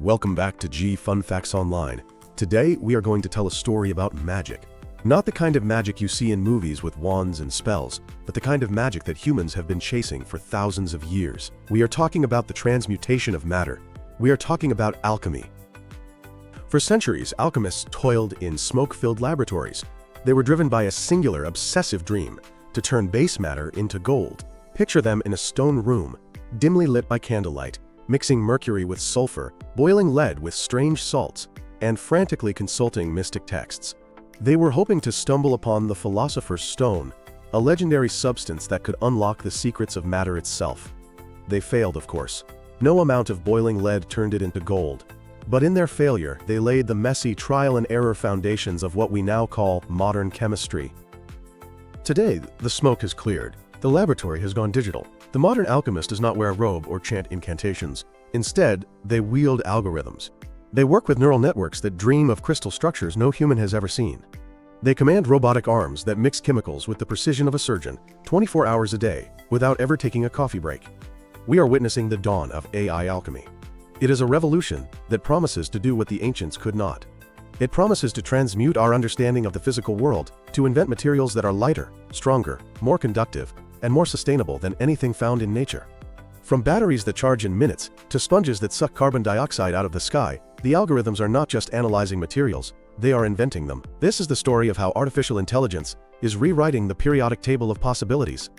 Welcome back to G Fun Facts Online. Today, we are going to tell a story about magic. Not the kind of magic you see in movies with wands and spells, but the kind of magic that humans have been chasing for thousands of years. We are talking about the transmutation of matter. We are talking about alchemy. For centuries, alchemists toiled in smoke-filled laboratories. They were driven by a singular, obsessive dream: to turn base matter into gold. Picture them in a stone room, dimly lit by candlelight, mixing mercury with sulfur, boiling lead with strange salts, and frantically consulting mystic texts. They were hoping to stumble upon the philosopher's stone, a legendary substance that could unlock the secrets of matter itself. They failed, of course. No amount of boiling lead turned it into gold. But in their failure, they laid the messy trial-and-error foundations of what we now call modern chemistry. Today, the smoke has cleared. The laboratory has gone digital. The modern alchemist does not wear a robe or chant incantations. Instead, they wield algorithms. They work with neural networks that dream of crystal structures no human has ever seen. They command robotic arms that mix chemicals with the precision of a surgeon, 24 hours a day, without ever taking a coffee break. We are witnessing the dawn of AI alchemy. It is a revolution that promises to do what the ancients could not. It promises to transmute our understanding of the physical world, to invent materials that are lighter, stronger, more conductive, and more sustainable than anything found in nature. From batteries that charge in minutes, to sponges that suck carbon dioxide out of the sky, the algorithms are not just analyzing materials, they are inventing them. This is the story of how artificial intelligence is rewriting the periodic table of possibilities.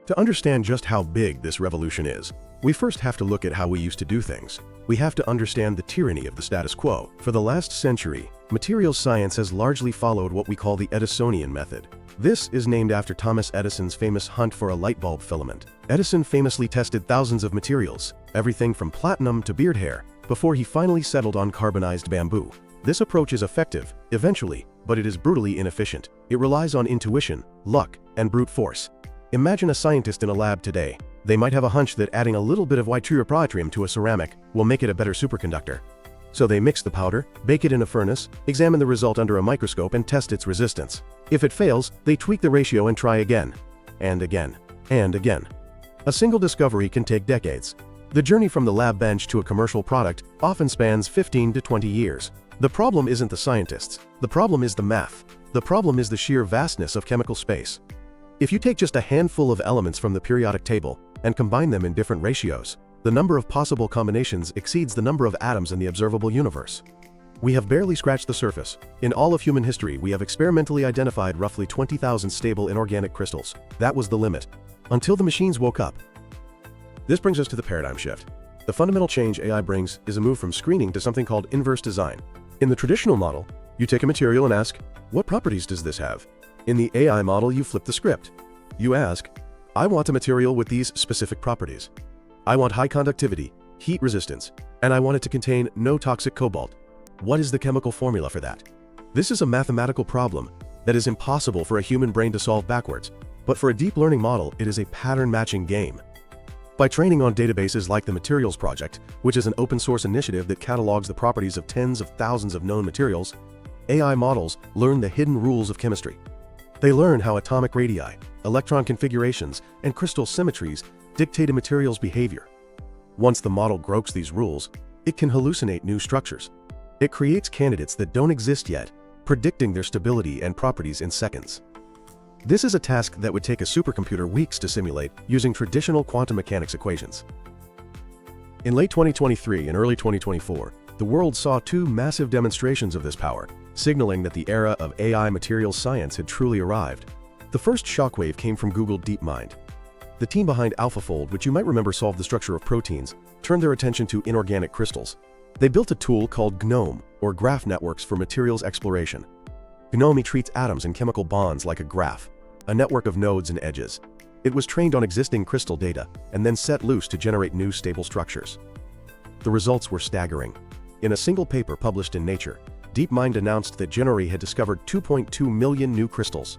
To understand just how big this revolution is, we first have to look at how we used to do things. We have to understand the tyranny of the status quo. For the last century, materials science has largely followed what we call the Edisonian method. This is named after Thomas Edison's famous hunt for a light bulb filament. Edison famously tested thousands of materials, everything from platinum to beard hair, before he finally settled on carbonized bamboo. This approach is effective, eventually, but it is brutally inefficient. It relies on intuition, luck, and brute force. Imagine a scientist in a lab today. They might have a hunch that adding a little bit of yttrium to a ceramic will make it a better superconductor. So they mix the powder, bake it in a furnace, examine the result under a microscope and test its resistance. If it fails, they tweak the ratio and try again. And again. And again. A single discovery can take decades. The journey from the lab bench to a commercial product often spans 15 to 20 years. The problem isn't the scientists. The problem is the math. The problem is the sheer vastness of chemical space. If you take just a handful of elements from the periodic table and combine them in different ratios, the number of possible combinations exceeds the number of atoms in the observable universe. We have barely scratched the surface. In all of human history, we have experimentally identified roughly 20,000 stable inorganic crystals. That was the limit. Until the machines woke up. This brings us to the paradigm shift. The fundamental change AI brings is a move from screening to something called inverse design. In the traditional model, you take a material and ask, what properties does this have? In the AI model, you flip the script. You ask, I want a material with these specific properties. I want high conductivity, heat resistance, and I want it to contain no toxic cobalt. What is the chemical formula for that? This is a mathematical problem that is impossible for a human brain to solve backwards, but for a deep learning model, it is a pattern-matching game. By training on databases like the Materials Project, which is an open-source initiative that catalogs the properties of tens of thousands of known materials, AI models learn the hidden rules of chemistry. They learn how atomic radii, electron configurations, and crystal symmetries dictate a material's behavior. Once the model gropes these rules, it can hallucinate new structures. It creates candidates that don't exist yet, predicting their stability and properties in seconds. This is a task that would take a supercomputer weeks to simulate using traditional quantum mechanics equations. In late 2023 and early 2024, the world saw two massive demonstrations of this power, signaling that the era of AI materials science had truly arrived. The first shockwave came from Google DeepMind. The team behind AlphaFold, which you might remember solved the structure of proteins, turned their attention to inorganic crystals. They built a tool called GNoME, or Graph Networks for Materials Exploration. GNoME treats atoms and chemical bonds like a graph, a network of nodes and edges. It was trained on existing crystal data and then set loose to generate new stable structures. The results were staggering. In a single paper published in Nature, DeepMind announced that January had discovered 2.2 million new crystals.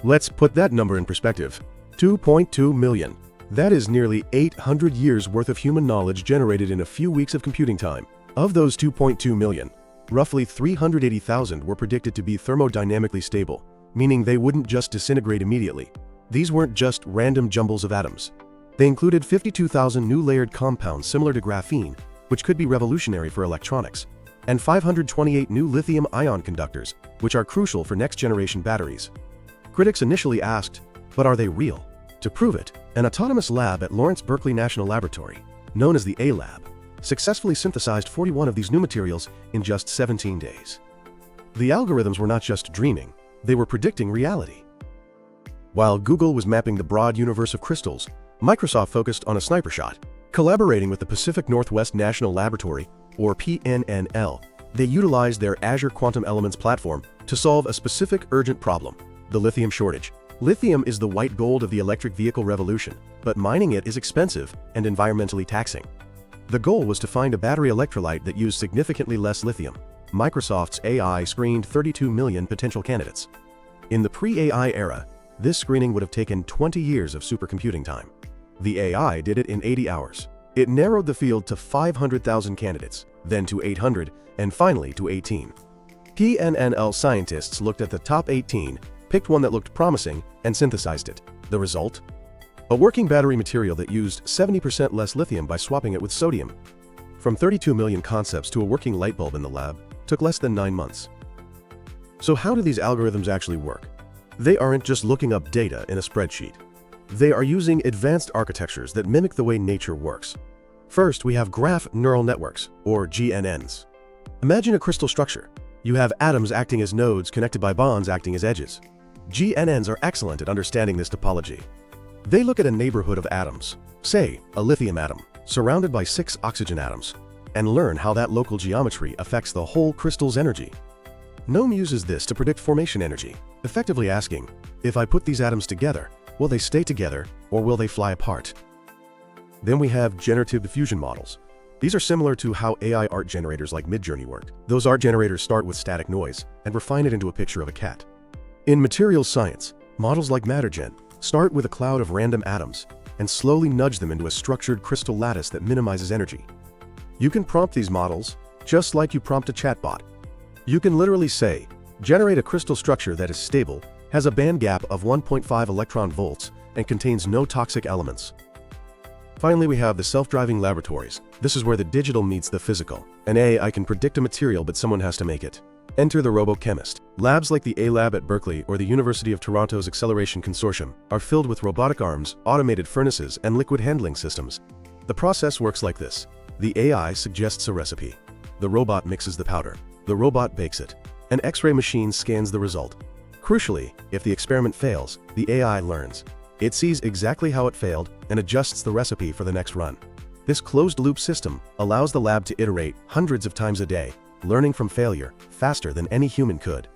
Let's put that number in perspective. 2.2 million. That is nearly 800 years worth of human knowledge generated in a few weeks of computing time. Of those 2.2 million, roughly 380,000 were predicted to be thermodynamically stable, meaning they wouldn't just disintegrate immediately. These weren't just random jumbles of atoms. They included 52,000 new layered compounds similar to graphene, which could be revolutionary for electronics, and 528 new lithium-ion conductors, which are crucial for next-generation batteries. Critics initially asked, but are they real? To prove it, an autonomous lab at Lawrence Berkeley National Laboratory, known as the A-Lab, successfully synthesized 41 of these new materials in just 17 days. The algorithms were not just dreaming, they were predicting reality. While Google was mapping the broad universe of crystals, Microsoft focused on a sniper shot. Collaborating with the Pacific Northwest National Laboratory, or PNNL, they utilized their Azure Quantum Elements platform to solve a specific urgent problem: the lithium shortage. Lithium is the white gold of the electric vehicle revolution, but mining it is expensive and environmentally taxing. The goal was to find a battery electrolyte that used significantly less lithium. Microsoft's AI screened 32 million potential candidates. In the pre-AI era, this screening would have taken 20 years of supercomputing time. The AI did it in 80 hours. It narrowed the field to 500,000 candidates, then to 800, and finally to 18. PNNL scientists looked at the top 18, picked one that looked promising, and synthesized it. The result? A working battery material that used 70% less lithium by swapping it with sodium. From 32 million concepts to a working light bulb in the lab took less than 9 months. So how do these algorithms actually work? They aren't just looking up data in a spreadsheet. They are using advanced architectures that mimic the way nature works. First, we have graph neural networks, or GNNs. Imagine a crystal structure. You have atoms acting as nodes connected by bonds acting as edges. GNNs are excellent at understanding this topology. They look at a neighborhood of atoms, say a lithium atom, surrounded by 6 oxygen atoms, and learn how that local geometry affects the whole crystal's energy. GNoME uses this to predict formation energy, effectively asking, if I put these atoms together, will they stay together or will they fly apart? Then we have generative diffusion models. These are similar to how AI art generators like Midjourney work. Those art generators start with static noise and refine it into a picture of a cat. In materials science, models like MatterGen start with a cloud of random atoms and slowly nudge them into a structured crystal lattice that minimizes energy. You can prompt these models just like you prompt a chatbot. You can literally say, generate a crystal structure that is stable, has a band gap of 1.5 electron volts, and contains no toxic elements. Finally, we have the self-driving laboratories. This is where the digital meets the physical. An AI can predict a material, but someone has to make it. Enter the robo-chemist. Labs like the A-Lab at Berkeley or the University of Toronto's Acceleration Consortium are filled with robotic arms, automated furnaces, and liquid handling systems. The process works like this. The AI suggests a recipe. The robot mixes the powder. The robot bakes it. An X-ray machine scans the result. Crucially, if the experiment fails, the AI learns. It sees exactly how it failed and adjusts the recipe for the next run. This closed-loop system allows the lab to iterate hundreds of times a day, learning from failure faster than any human could.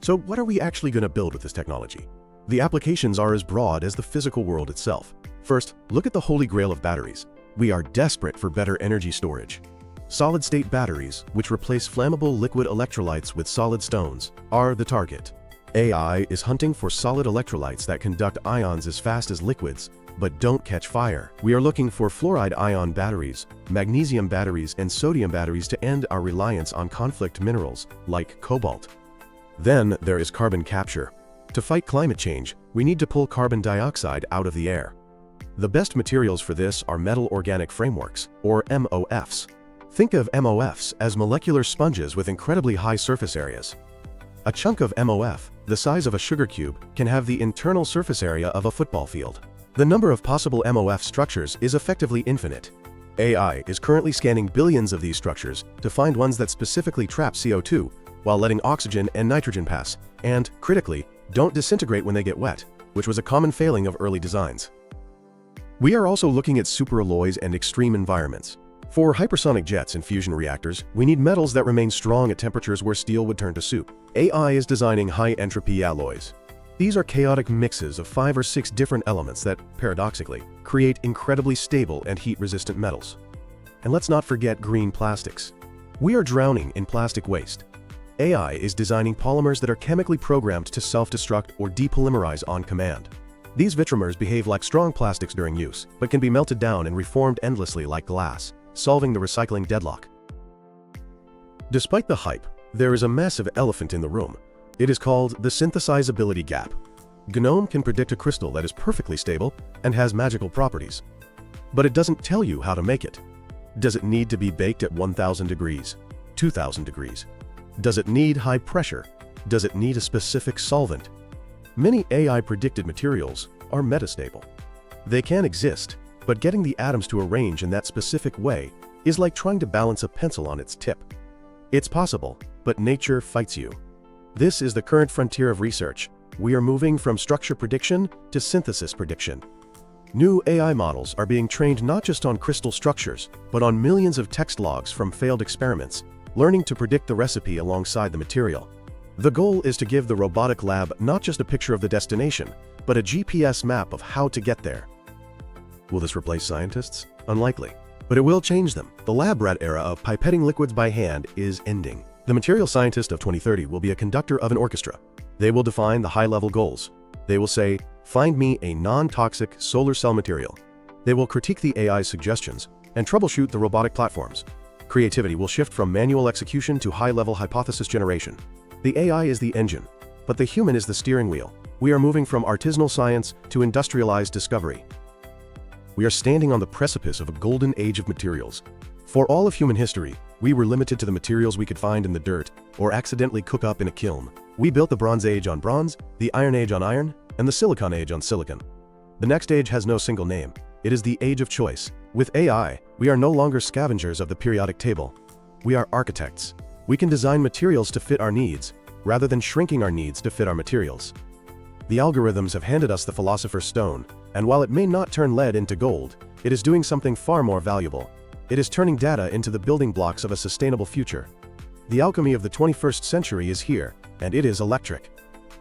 So what are we actually going to build with this technology? The applications are as broad as the physical world itself. First, look at the holy grail of batteries. We are desperate for better energy storage. Solid-state batteries, which replace flammable liquid electrolytes with solid stones, are the target. AI is hunting for solid electrolytes that conduct ions as fast as liquids, but don't catch fire. We are looking for fluoride-ion batteries, magnesium batteries, and sodium batteries to end our reliance on conflict minerals, like cobalt. Then there is carbon capture. To fight climate change, we need to pull carbon dioxide out of the air. The best materials for this are metal organic frameworks, or MOFs. Think of MOFs as molecular sponges with incredibly high surface areas. A chunk of MOF, the size of a sugar cube, can have the internal surface area of a football field. The number of possible MOF structures is effectively infinite. AI is currently scanning billions of these structures to find ones that specifically trap CO2 while letting oxygen and nitrogen pass, and, critically, don't disintegrate when they get wet, which was a common failing of early designs. We are also looking at superalloys and extreme environments. For hypersonic jets and fusion reactors, we need metals that remain strong at temperatures where steel would turn to soup. AI is designing high-entropy alloys. These are chaotic mixes of 5 or 6 different elements that, paradoxically, create incredibly stable and heat-resistant metals. And let's not forget green plastics. We are drowning in plastic waste. AI is designing polymers that are chemically programmed to self-destruct or depolymerize on command. These vitromers behave like strong plastics during use, but can be melted down and reformed endlessly like glass, solving the recycling deadlock. Despite the hype, there is a massive elephant in the room. It is called the synthesizability gap. GNoME can predict a crystal that is perfectly stable and has magical properties. But it doesn't tell you how to make it. Does it need to be baked at 1000 degrees? 2000 degrees? Does it need high pressure? Does it need a specific solvent? Many AI-predicted materials are metastable. They can exist, but getting the atoms to arrange in that specific way is like trying to balance a pencil on its tip. It's possible, but nature fights you. This is the current frontier of research. We are moving from structure prediction to synthesis prediction. New AI models are being trained not just on crystal structures, but on millions of text logs from failed experiments, learning to predict the recipe alongside the material. The goal is to give the robotic lab not just a picture of the destination, but a GPS map of how to get there. Will this replace scientists? Unlikely. But it will change them. The lab rat era of pipetting liquids by hand is ending. The material scientist of 2030 will be a conductor of an orchestra. They will define the high-level goals. They will say, "Find me a non-toxic solar cell material." They will critique the AI's suggestions and troubleshoot the robotic platforms. Creativity will shift from manual execution to high-level hypothesis generation. The AI is the engine, but the human is the steering wheel. We are moving from artisanal science to industrialized discovery. We are standing on the precipice of a golden age of materials. For all of human history, we were limited to the materials we could find in the dirt or accidentally cook up in a kiln. We built the Bronze Age on bronze, the Iron Age on iron, and the Silicon Age on silicon. The next age has no single name. It is the age of choice. With AI, we are no longer scavengers of the periodic table. We are architects. We can design materials to fit our needs, rather than shrinking our needs to fit our materials. The algorithms have handed us the Philosopher's Stone, and while it may not turn lead into gold, it is doing something far more valuable. It is turning data into the building blocks of a sustainable future. The alchemy of the 21st century is here, and it is electric.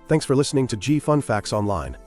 Thanks for listening to Fun Facts Online.